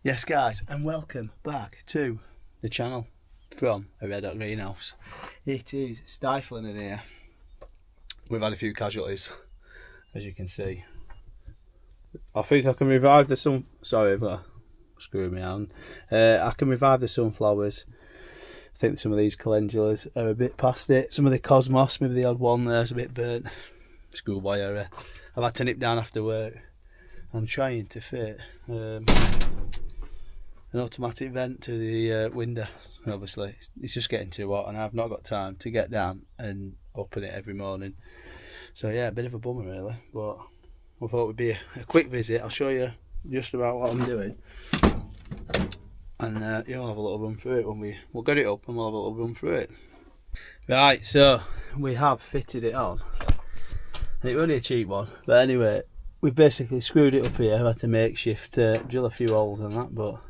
Yes guys, and welcome back to the channel from a red hot greenhouse. It is stifling in here. We've had a few casualties, as you can see. I think I can revive the sorry, I've got screw me on. I can revive the sunflowers. I think some of these calendulas are a bit past it. Some of the cosmos, maybe the odd one there's a bit burnt. Schoolboy error. I've had to nip down after work. I'm trying to fit an automatic vent to the window, and obviously it's just getting too hot and I've not got time to get down and open it every morning. So yeah, a bit of a bummer really, but I thought it would be a quick visit. I'll show you just about what I'm doing, and you'll have a little run through it when we'll get it up and we'll have a little run through it. Right, so we have fitted it on, and it was only a cheap one, but anyway, we've basically screwed it up here. I've had to makeshift drill a few holes and that, but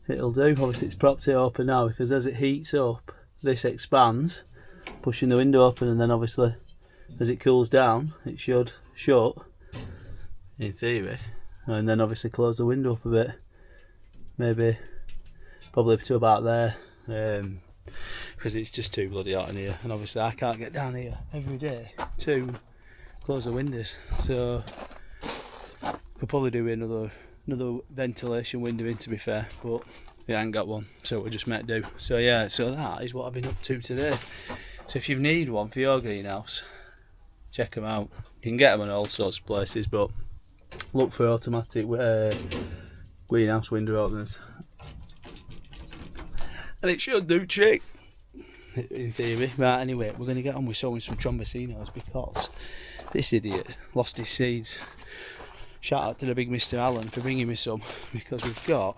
it'll do. Obviously it's propped it open now because as it heats up, this expands, pushing the window open, and then obviously as it cools down it should shut in theory, and then obviously close the window up a bit, maybe probably to about there, because it's just too bloody hot in here, and obviously I can't get down here every day to close the windows, so could probably do another ventilation window in, to be fair, but we ain't got one, so we just met do. So yeah, so that is what I've been up to today. So if you need one for your greenhouse, check them out. You can get them in all sorts of places, but look for automatic greenhouse window openers, and it should do trick in theory. Right, anyway, we're going to get on with sowing some tromboncinos because this idiot lost his seeds. Shout out to the big Mr. Allen for bringing me some, because we've got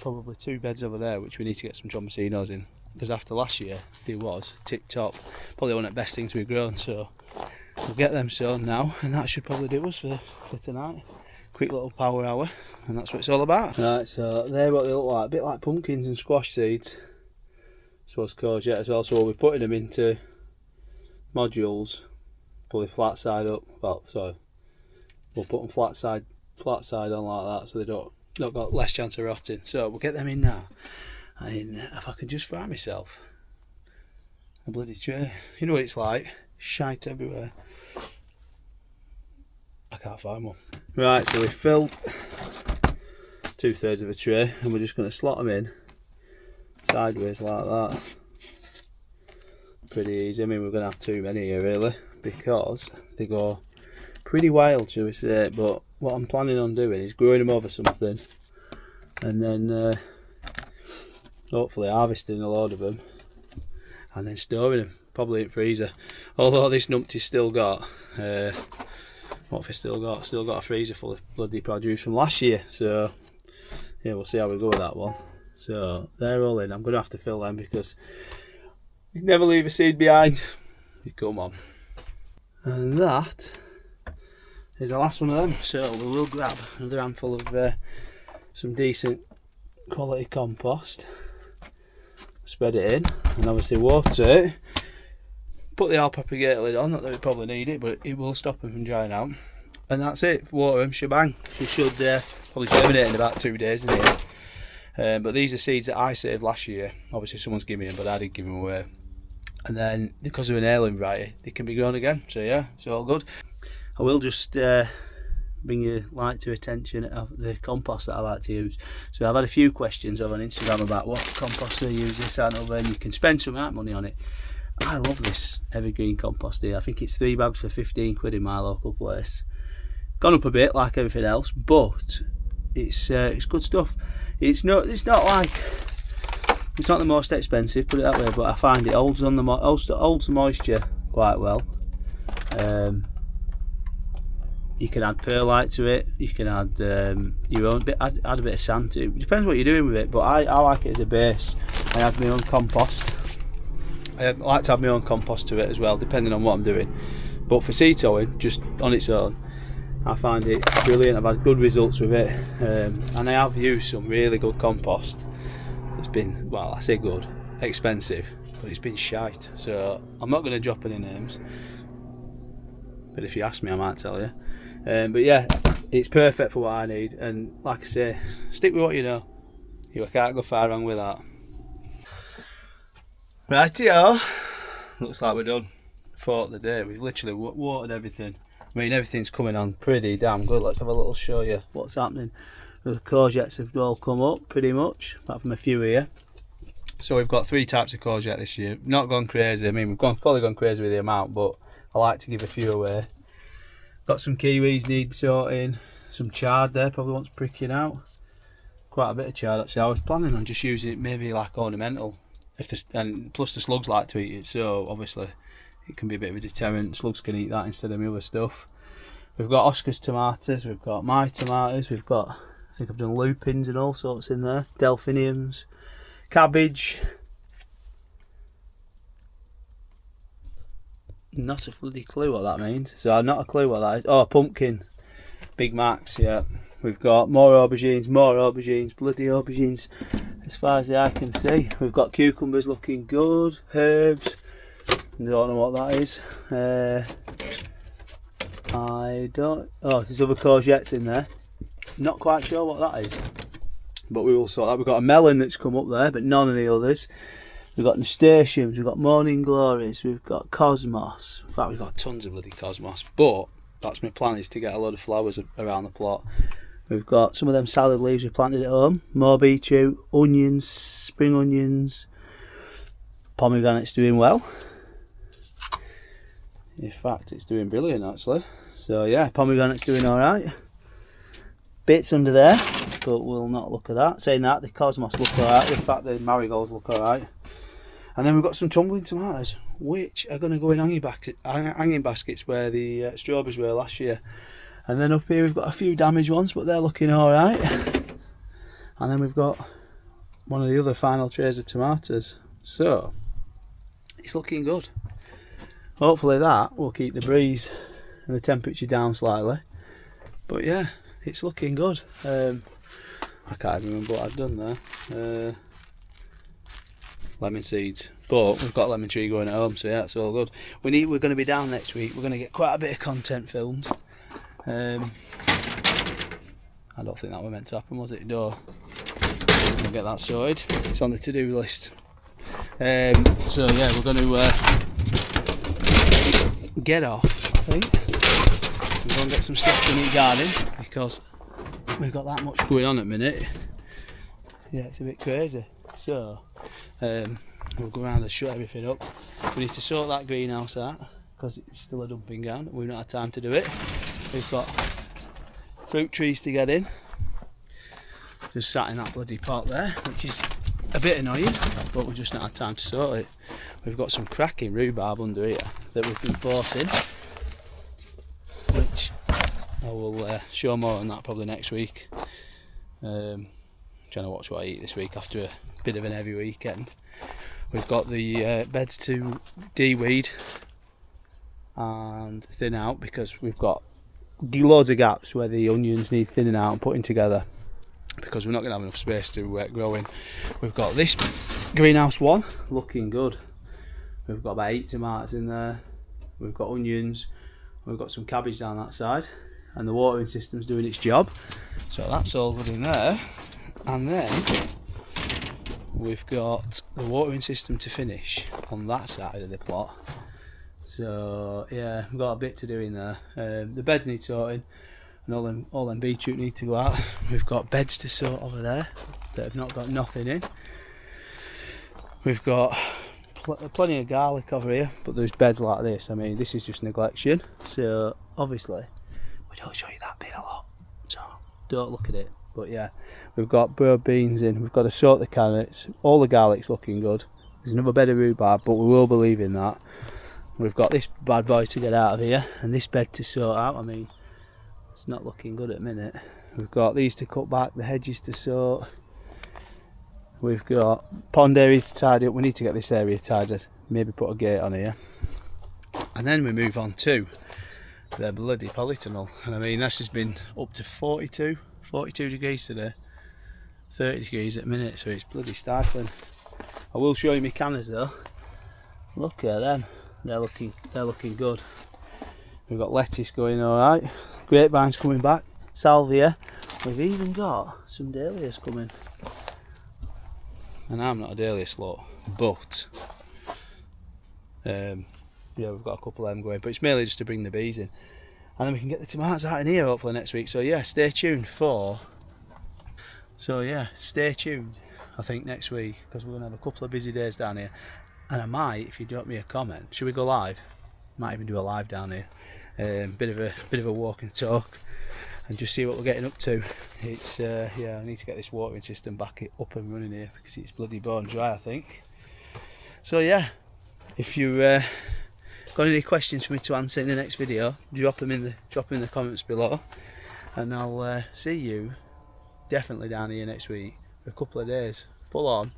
probably 2 beds over there which we need to get some tromboncinos in, because after last year they was tip top, probably one of the best things we've grown, so we'll get them sown now, and that should probably do us for tonight. Quick little power hour, and that's what it's all about. Right, so they're what they look like, a bit like pumpkins and squash seeds. So it's courgette as well, so we'll be putting them into modules, probably flat side up, well sorry, we'll put them flat side on like that, so they don't got less chance of rotting. So we'll get them in now, and if I can just find myself a bloody tray. You know what it's like, shite everywhere. I can't find one. Right, so we've filled 2/3 of a tray, and we're just going to slot them in sideways like that. Pretty easy. I mean, we're going to have too many here really, because they go pretty wild, shall we say, but what I'm planning on doing is growing them over something, and then hopefully harvesting a load of them and then storing them, probably in freezer. Although this numpty's still got what have I still got? Still got a freezer full of bloody produce from last year, so yeah, we'll see how we go with that one. So they're all in. I'm going to have to fill them because you never leave a seed behind. You come on. And that is the last one of them, so we will grab another handful of some decent quality compost, spread it in, and obviously water it. Put the alpapagator lid on, not that we probably need it, but it will stop them from drying out, and that's it. Water them, shebang. They should probably germinate in about 2 days in here. But these are seeds that I saved last year. Obviously someone's given me them, but I did give them away, and then because of an heirloom variety they can be grown again, so yeah, it's all good. I will just bring your light to attention of the compost that I like to use. So I've had a few questions over on Instagram about what compost they use, this and other, and you can spend some right money on it. I love this evergreen compost here. I think it's 3 bags for 15 quid in my local place. Gone up a bit like everything else, but it's good stuff. It's not like, it's not the most expensive, put it that way, but I find it holds the moisture quite well. You can add perlite to it, you can add your own bit, add a bit of sand to it. It depends what you're doing with it, but I like it as a base. I have my own compost. I like to have my own compost to it as well, depending on what I'm doing. But for seed sowing, just on its own, I find it brilliant. I've had good results with it, and I have used some really good compost. It's been, well, I say good, expensive, but it's been shite. So I'm not going to drop any names, but if you ask me I might tell you. But yeah, it's perfect for what I need, and like I say, stick with what you know. You can't go far wrong with that. Rightio, looks like we're done for the day. We've literally watered everything. I mean, everything's coming on pretty damn good. Let's have a little show you what's happening. The courgettes have all come up pretty much, apart from a few here. So we've got 3 types of courgette this year. Not gone crazy. I mean, we've probably gone crazy with the amount, but I like to give a few away. Got some kiwis need sorting. Some chard there, probably wants pricking out. Quite a bit of chard actually. I was planning on just using it maybe like ornamental. And plus the slugs like to eat it, so obviously it can be a bit of a deterrent. Slugs can eat that instead of my other stuff. We've got Oscar's tomatoes, we've got my tomatoes, we've got, I think I've done lupins and all sorts in there, delphiniums, cabbage. Not a bloody clue what that means. So not a clue what that is. Oh, pumpkin. Big Macs, yeah. We've got more aubergines, bloody aubergines as far as the eye can see. We've got cucumbers looking good, herbs, don't know what that is. Oh, there's other courgettes in there. Not quite sure what that is, but we will sort that. We've got a melon that's come up there, but none of the others. We've got nasturtiums, we've got morning glories, we've got cosmos. In fact, we've got tons of bloody cosmos, but that's my plan, is to get a load of flowers around the plot. We've got some of them salad leaves we planted at home, more beetroot, onions, spring onions, pomegranate's doing well. In fact, it's doing brilliant actually. So yeah, pomegranate's doing alright. Bits under there, but we'll not look at that. Saying that, the cosmos look alright, in fact the marigolds look alright. And then we've got some tumbling tomatoes, which are going to go in hanging baskets where the strawberries were last year. And then up here we've got a few damaged ones, but they're looking alright. And then we've got one of the other final trays of tomatoes. So, it's looking good. Hopefully that will keep the breeze and the temperature down slightly. But yeah, it's looking good. I can't even remember what I've done there. Lemon seeds, but we've got a lemon tree growing at home, so yeah, it's all good. We're going to be down next week. We're going to get quite a bit of content filmed. I don't think that was meant to happen, was it? No. We'll get that sorted. It's on the to-do list. So yeah, we're going to get off, I think. We're going to get some stuff done in the garden because we've got that much going on at the minute. Yeah, it's a bit crazy. So we'll go around and shut everything up. We need to sort that greenhouse out because it's still a dumping ground. We've not had time to do it. We've got fruit trees to get in. Just sat in that bloody pot there, which is a bit annoying, but we've just not had time to sort it. We've got some cracking rhubarb under here that we've been forcing, which I will show more on that probably next week. Trying to watch what I eat this week after a bit of an heavy weekend. We've got the beds to de-weed and thin out because we've got loads of gaps where the onions need thinning out and putting together because we're not going to have enough space to grow in. We've got this greenhouse one looking good. We've got about 8 tomatoes in there. We've got onions. We've got some cabbage down that side, and the watering system's doing its job. So that's all good in there. And then we've got the watering system to finish on that side of the plot. So yeah, we've got a bit to do in there. The beds need sorting, and all them beetroot need to go out. We've got beds to sort over there that have not got nothing in. We've got plenty of garlic over here, but there's beds like this. I mean, this is just neglection. So obviously, we don't show you that bit a lot, so don't look at it. But yeah, we've got broad beans in. We've got to sort the carrots. All the garlic's looking good. There's another bed of rhubarb, but we will be leaving that. We've got this bad boy to get out of here and this bed to sort out. I mean, it's not looking good at the minute. We've got these to cut back, the hedges to sort. We've got pond areas to tidy up. We need to get this area tidied. Maybe put a gate on here. And then we move on to the bloody polytunnel. And I mean, this has been up to 42 degrees today. 30 degrees at a minute, so it's bloody stifling. I will show you my canners though. Look at them. They're looking good. We've got lettuce going alright. Grapevines coming back. salvia. We've even got some dahlias coming. And I'm not a dahlia slut, but yeah, we've got a couple of them going, but it's mainly just to bring the bees in. And then we can get the tomatoes out in here hopefully next week. So yeah, stay tuned I think next week, because we're going to have a couple of busy days down here. And I might, if you drop me a comment, should we go live? Might even do a live down here. Bit of a walk and talk, and just see what we're getting up to. It's yeah, I need to get this watering system back up and running here because it's bloody bone dry, I think. So yeah, if you got any questions for me to answer in the next video, drop them in the comments below, and I'll see you definitely down here next week for a couple of days, full on,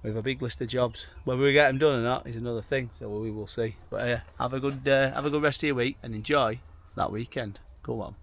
with a big list of jobs. Whether we get them done or not is another thing, so we will see. But have a good rest of your week and enjoy that weekend. Go on.